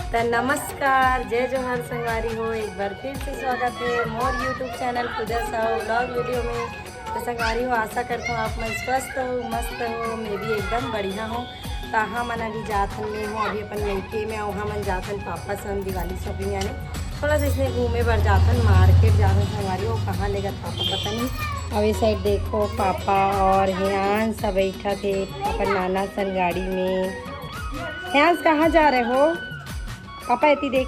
तो नमस्कार, जय जोहार संगवारी हो। एक बार फिर से स्वागत है मोर यूट्यूब चैनल पूजा साहू ब्लॉग वीडियो में। तो संगवारी हो, आशा करता हूँ आप मन स्वस्थ हो, मस्त हो। मैं भी एकदम बढ़िया हूँ। तो हाँ, मन अभी जाथन में हूँ, अभी अपन लड़के में वहाँ मन जाथन पापा से हम दिवाली शॉपिंग यानी थोड़ा सा इसमें घूमे बर जाथन, मार्केट जाथन। संगवारी हो कहाँ लेगा पापा पता नहीं। अब ये साइड देखो, पापा और हियान सब बैठा थे अपन नाना सन गाड़ी में। हियान कहाँ जा रहे हो पापा? ऐती देख।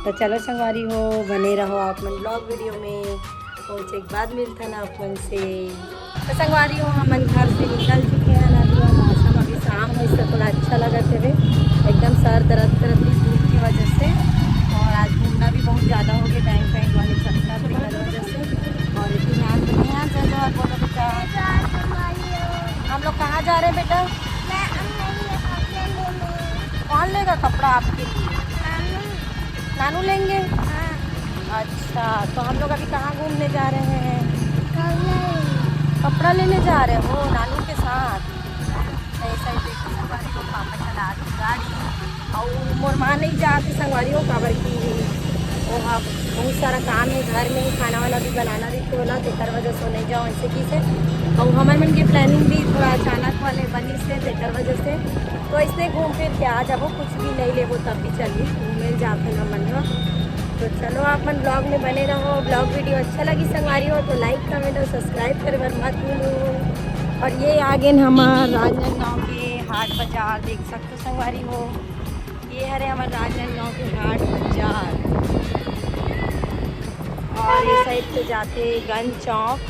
तो चलो संगवारी हो, बने रहो आप मन ब्लॉग वीडियो में। पहुँचे के बाद मिलता ना अपन से। तो संगवारी हो, हम घर से निकल चुके हैं ना। तो मौसम अभी शाम है, इससे थोड़ा अच्छा लगा थे एकदम सर दर्द करत थी धूप की वजह से। और आज घूमना भी बहुत ज़्यादा हो गया, बैंक बैंक वाले चलता थी हर वजह से। और इतनी यहाँ से जो आप बोलो बेटा, हम लोग कहाँ जा रहे हैं बेटा? कौन लेगा कपड़ा आपके लिए? नानू लेंगे। अच्छा, तो हम लोग अभी कहाँ घूमने जा रहे हैं? कपड़ा लेने जा रहे हो नानू के साथ? ऐसा ही देखो संगवारी हो, पापा चला रहे गाड़ी और मोर माँ नहीं जाती संगवारी हो काबर की वो हाँ बहुत सारा काम है घर में ही, खाना वाना भी बनाना भी तो ना, तेकर वजह से नहीं जाओ ऐसे की से। और हमारे मन की प्लानिंग भी थोड़ा अचानक वाले बनी से तेकर वजह से। तो इसलिए घूम फिर के आ जाओ, कुछ भी नहीं लेबो तब भी चलिए घूमे जाते ना मन हो। तो चलो आप मन ब्लॉग में बने रहो। ब्लॉग वीडियो अच्छा लगी संगवारी हो तो लाइक कमेंट और सब्सक्राइब करे बर मत भूलो। और ये आगे हमारे राजनांदगांव के हाट बाजार देख सकते हो संगवारी हो। ये है हमारे राजनांदगांव के हाट बाजार। और ये साइड से जाते गंज चौक,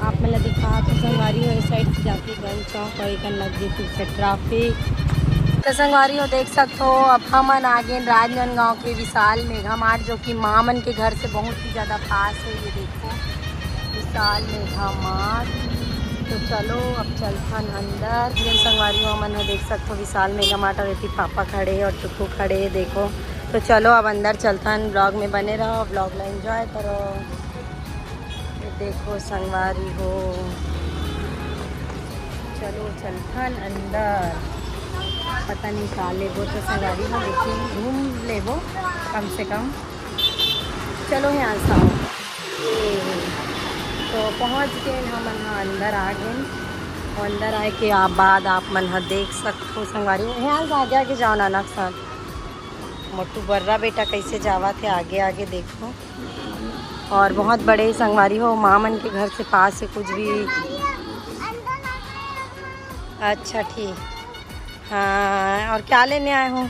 आप मतलब दिखा तो संगवारी हो। इस साइड से जाते गंज चौक और एक लगे फिर से ट्रैफिक। तो संगवारी हो देख सकते हो, अब हम आगे राजनांदगांव के विशाल मेगा मार्ट, जो कि मामन के घर से बहुत ही ज़्यादा पास है। ये देखो विशाल मेगा मार्ट। तो चलो अब चलथन अंदर। ये संगवारी हो मन देख सकते हो विशाल मेगा मार्ट, और इतनी पापा खड़े और टुकू खड़े देखो। तो चलो अब अंदर चलथन, ब्लॉग में बने रहो, ब्लॉग ला एंजॉय करो। ये देखो संगवारी हो, चलो चलथन अंदर। पता नहीं का लेबो तो संगवारी हो, लेकिन घूम लेबो कम से कम। चलो यहाँ से आओ। तो पहुँच गए हम यहाँ अंदर आ गए। और अंदर आए के बाद आप मन देख सकते हो संगवारी हो। यहाँ से आगे आगे जाओ नाना के साथ। मोटू बर्रा बेटा कैसे जावा थे आगे आगे देखो। और बहुत बड़े संगवारी हो, मामन के घर से पास है कुछ भी। अच्छा ठीक, हाँ। और क्या लेने आए हो?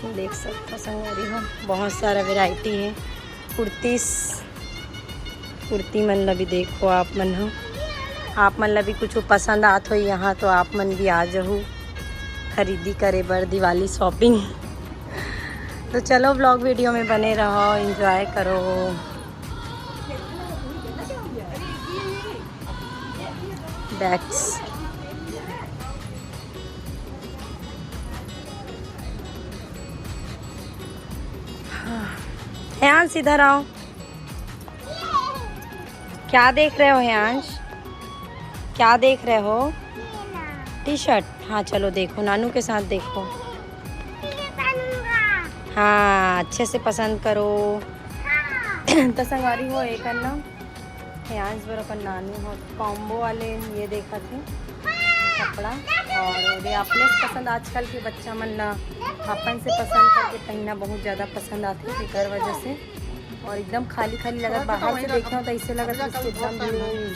देख सकते हो संगवारी हो, बहुत सारा वैरायटी है। कुर्ती मन ला भी देखो आप मन हो। आप मन ला भी कुछ पसंद आत हो यहाँ तो आप मन भी आ जाओ खरीदी करे बर दिवाली शॉपिंग। तो चलो ब्लॉग वीडियो में बने रहो, एंजॉय करो। बैग्स ह्यांश इधर आओ। क्या देख रहे हो ह्यांश? क्या देख रहे हो? T shirt? हाँ चलो देखो, नानू के साथ देखो। हाँ अच्छे से पसंद करो। तो संगवारी हो एक ना ह्यांश बर अपन नानू हो कॉम्बो वाले ये देखा थे कपड़ा। और ये अपने पसंद, आजकल के बच्चा मन ला अपन से पसंद करके पहनना बहुत ज़्यादा पसंद आती है फिकर वजह से। और एकदम खाली खाली लगा, बाहर से देखना तो ऐसे लगा एकदम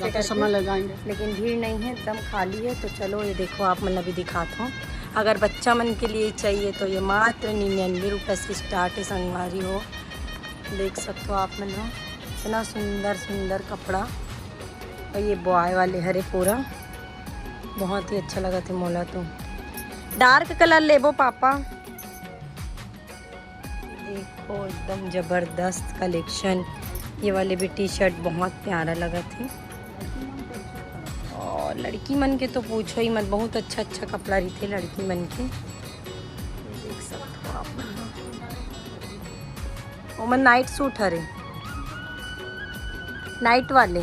भीड़ समय लगाएंगे, लेकिन भीड़ नहीं है, एकदम खाली है। तो चलो ये देखो आप मन अभी दिखाता हूँ। अगर बच्चा मन के लिए चाहिए तो ये मात्र 99 रुपये से स्टार्ट है संगवारी हो। देख सकते हो आप मन हो, इतना सुंदर सुंदर कपड़ा। और ये बॉय वाले हरे पूरा बहुत ही अच्छा लगा था मोला। तो डार्क कलर लेबो पापा। देखो एकदम ज़बरदस्त कलेक्शन। ये वाले भी टी शर्ट बहुत प्यारा लगा थे। और लड़की मन के तो पूछो ही मत, बहुत अच्छा अच्छा कपड़ा रही थे लड़की मन के। देख सकते हो आप। ओमन नाइट सूट हरे, नाइट वाले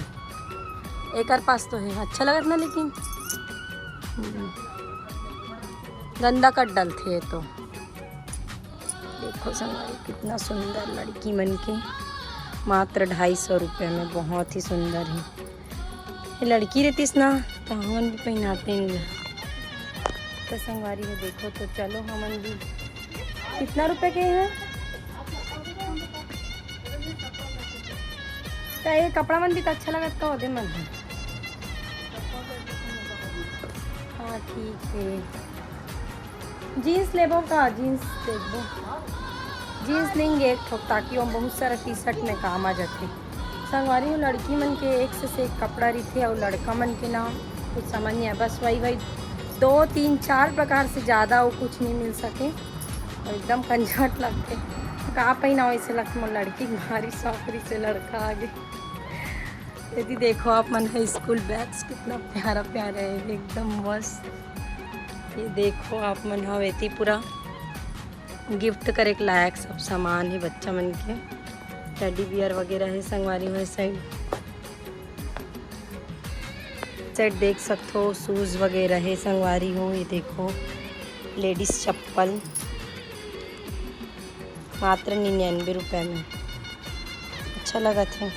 एक पास तो है, अच्छा लगा था ना। लेकिन गंदा कर डलते है तो। देखो संगवारी कितना सुंदर लड़की मन के, मात्र 250 रुपये में, बहुत ही सुंदर है। ये लड़की रहतीस ना तो हमन भी पहनाते हैं तो संगवारी हो। देखो तो चलो हमन भी। कितना रुपए के हैं? तो ये कपड़ा मन भी तो अच्छा लगता हो दे मन। हाँ ठीक है। जीन्स लेबो का? जीन्स देखो, जीन्स लेंगे एक ठोक ताकि वो बहुत सारा टी शर्ट में काम आ जाते। संगवारी लड़की मन के एक से एक कपड़ा रही और लड़का मन के ना कुछ समझ नहीं है। बस वही 2 3 4 प्रकार से ज़्यादा वो कुछ नहीं मिल सके और एकदम कंझट लगते। कहाँ पहना वैसे लगता मोर लड़की मारी सौकरी से लड़का आगे। यदि देखो आप मन है स्कूल बैग्स कितना प्यारा प्यारा है, एकदम मस्त। ये देखो आप मन हवेती पूरा गिफ्ट करे के लायक सब सामान है बच्चा मन के। टेडी बियर वगैरह है संगवारी हो। साइड देख सकते हो, शूज़ वगैरह है संगवारी हो। ये देखो लेडीज़ चप्पल मात्र 99 रुपये में, अच्छा लगा था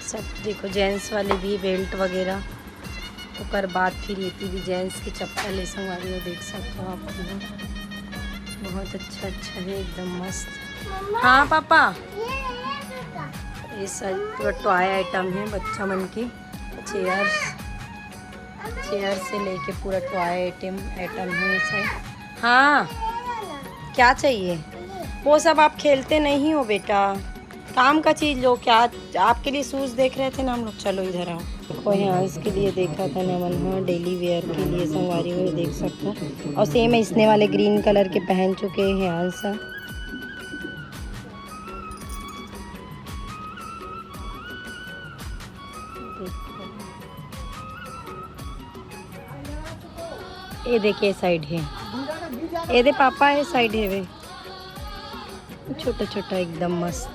सब। देखो जेंट्स वाले भी बेल्ट वगैरह। उसके बाद फिर ये भी जेंट्स की चप्पल है संगवारी हो, देख सकते हो आप। बहुत अच्छा है, एकदम मस्त। हाँ पापा, ये सब टॉय आइटम है बच्चा मन की। चेयर से लेके पूरा टॉय आइटम है सब। हाँ क्या चाहिए? वो सब आप खेलते नहीं हो बेटा, काम का चीज़ लो। क्या आपके लिए शूज़ देख रहे थे ना हम लोग? चलो इधर आओ। कोई हाँ इसके लिए देखा था ना मन। हाँ डेली वेयर के लिए संगवारी हुए देख सकते हो। और सेम इसने वाले ग्रीन कलर के पहन चुके हैं आंसा। ये देखिए साइड है, ये दे पापा है साइड है वे छोटा छोटा एकदम मस्त।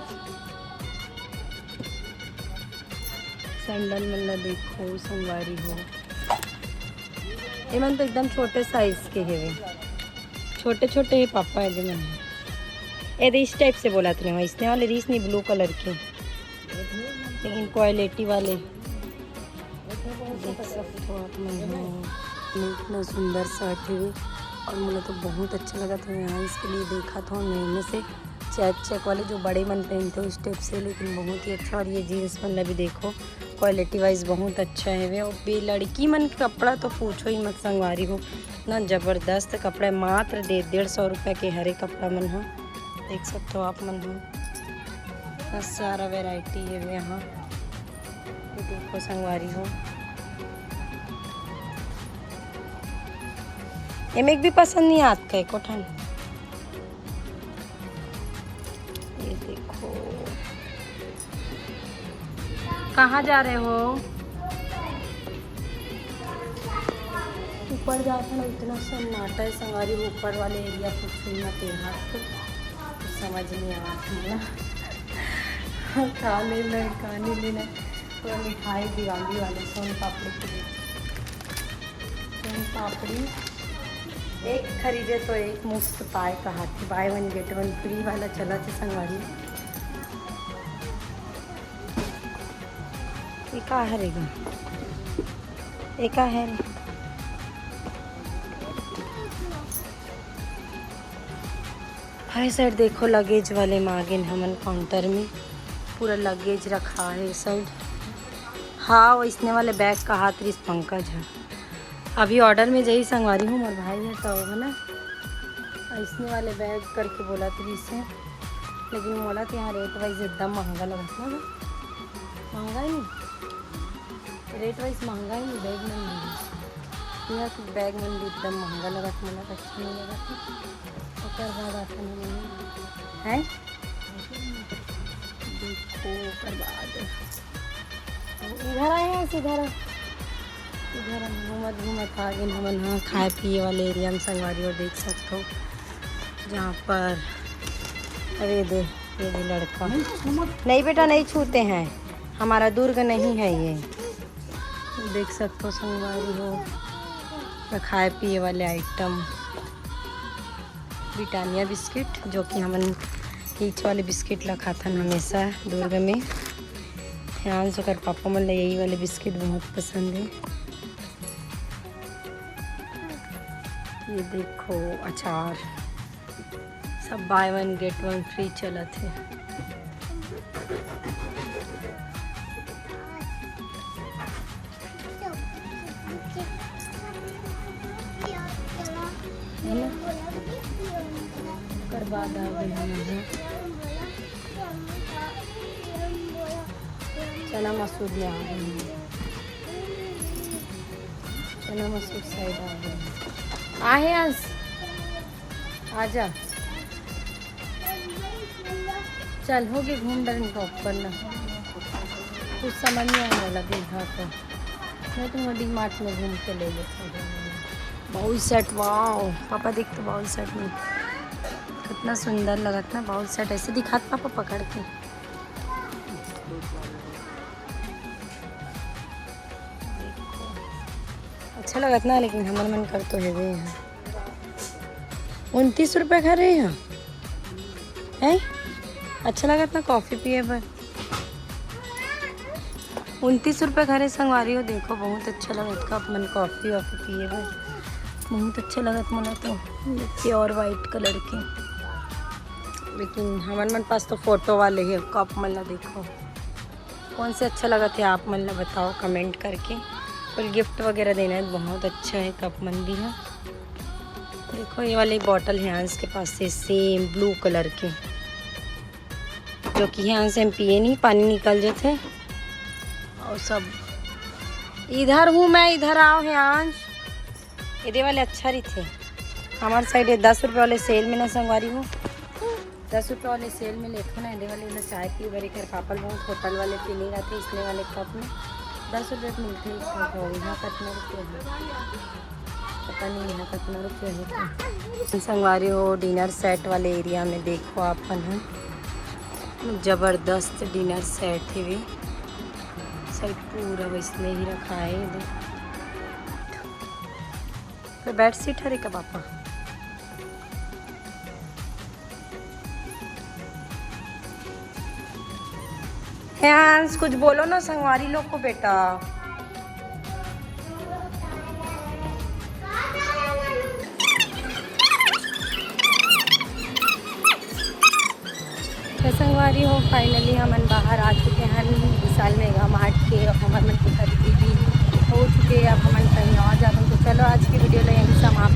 सैंडल मल्ला देखो संगवारी हो। ये मन तो एकदम छोटे साइज के है वे, छोटे छोटे है पापा। ये मन ये इस टाइप से बोला था इसने वाले रीस नहीं, ब्लू कलर के लेकिन क्वालिटी वाले देख सकते हो आप। मन इतना सुंदर शर्ट है और मुझे तो बहुत अच्छा लगा था। यहाँ इसके लिए देखा था मैंने से चेक वाले जो बड़े मन पहनते हो इस टाइप से, लेकिन बहुत ही अच्छा। और ये जीन्स मन भी देखो क्वालिटी वाइज बहुत अच्छा है वे। और बे लड़की मन का कपड़ा तो पूछो ही मत संगवारी हो, ना ज़बरदस्त कपड़ा। मात्र 150 रुपये के हरे कपड़ा मन हो, देख सकते हो आप मन हो। बहुत सारा वैरायटी है वे यहाँ, ये देखो संगवारी हो। ये मेक भी पसंद नहीं आता है कोठन। ये देखो कहाँ जा रहे हो? ऊपर जाता ना इतना सन्नाटा है संगवारी। ऊपर वाले एरिया को छूना तेरा तो समझ नहीं आ रहा। खा नहीं लेना तो मिठाई दिवाली वाले सोन पापड़ी की। सोन पापड़ी एक खरीदे तो एक मुफ्त पाए कहा थी, बाय 1 गेट 1 फ्री वाला चला थे संगवारी। ये का है रेगा, ये का है रे? हाई साइड देखो लगेज वाले मांगे हमन काउंटर में पूरा लगेज रखा है साइड। हाँ वो इसने वाले बैग का हाथ रिस पंकज है। अभी ऑर्डर में जही संगवारी हूँ, मोर भाई है तो है ना इसने वाले बैग करके बोला थी से, लेकिन बोला तो यहाँ रेट वाइज एकदम महंगा लगा था ना। महंगा ही नहीं, रेट वाइज महंगा ही नहीं, बैग में नहीं। यहाँ तो बैग में भी एकदम महंगा लगा था, मतलब अच्छा नहीं लगा था। और बाद आता नहीं है देखो। कर बाद इधर आए हैं, इधर घूमत आ गए हमन। हाँ खाए पिए वाले एरिया में संगवारी और देख सकते हो जहाँ पर। अरे दे ये भी लड़का नहीं बेटा, नहीं छूते हैं, हमारा दुर्ग नहीं है ये। देख सकते हो संगवारी हो खाए पिए वाले आइटम, ब्रिटानिया बिस्किट जो कि हमन ईच वाले बिस्किट ला खाथन हमेशा दुर्ग में। ध्यान से कर पापा मन ला यही वाले बिस्किट बहुत पसंद है। ये देखो अचार, सब बाय 1 गेट 1 फ्री चला थे। बाद आ गई है चना मसूर में आ गई है, चना मसूर साइड आ गई। आहे अंश आजा, चल हो गई घूम डर टॉप करना, कुछ समझ नहीं आने वाला देखा तो मैं तुम्हें डी मार्ट में घूम के ले लेता। बाउल सेट, वाओ पापा देख तो बाउल सेट में कितना सुंदर लगता ना। बाउल सेट ऐसे दिखाता पापा पकड़ के, अच्छा लगता ना, लेकिन हमारे मन कर तो है वे हैं 29 रुपये खा रहे हैं है। अच्छा लगता ना कॉफ़ी पिए पर 29 रुपये खा रहे संगवारी हो। देखो बहुत अच्छा लगता मन कॉफ़ी वॉफ़ी पिए पर, बहुत अच्छा लगता मन तो प्योर वाइट कलर के। लेकिन हमारे मन पास तो फ़ोटो वाले है कप मन ला, देखो कौन से अच्छा लगा थे आप मन ला बताओ कमेंट करके। और गिफ्ट वगैरह देना है, बहुत अच्छा है कप मन भी है। देखो ये वाली बॉटल है हंस के पास से, सेम ब्लू कलर के, जो कि यहाँ से हम पिए नहीं, पानी निकल जाते। और सब इधर हूँ मैं, इधर आओ ह्यांश। ये वाले अच्छा रही थे हमारे साइड, 10 रुपये वाले सेल में ना संगवारी हूँ, 10 रुपये वाले सेल में लेते ना। ये वाले चाय पी बड़े कर पापा बहुत होटल वाले पी नहीं रहते, इसलिए वाले कप में 10 रुपये मिलते हैं। यहाँ कितना रुपये है पता नहीं, यहाँ कितना रुपये है। संगवारी हो डिनर सेट वाले एरिया में देखो आपन है, ज़बरदस्त डिनर सेट है वे साइड पूरा वैसने ही रखा है। तो बेड सीट है का पापा, ह्यांस कुछ बोलो ना संगवारी लोग को बेटा। संगवारी हो फाइनली हम बाहर आ चुके हैं विशाल मेगा मार्ट के, और हमारे मन की खरीदी भी हो चुके हैं। अब हम कहीं और जाते हैं, तो चलो आज की वीडियो ले यहीं समाप्त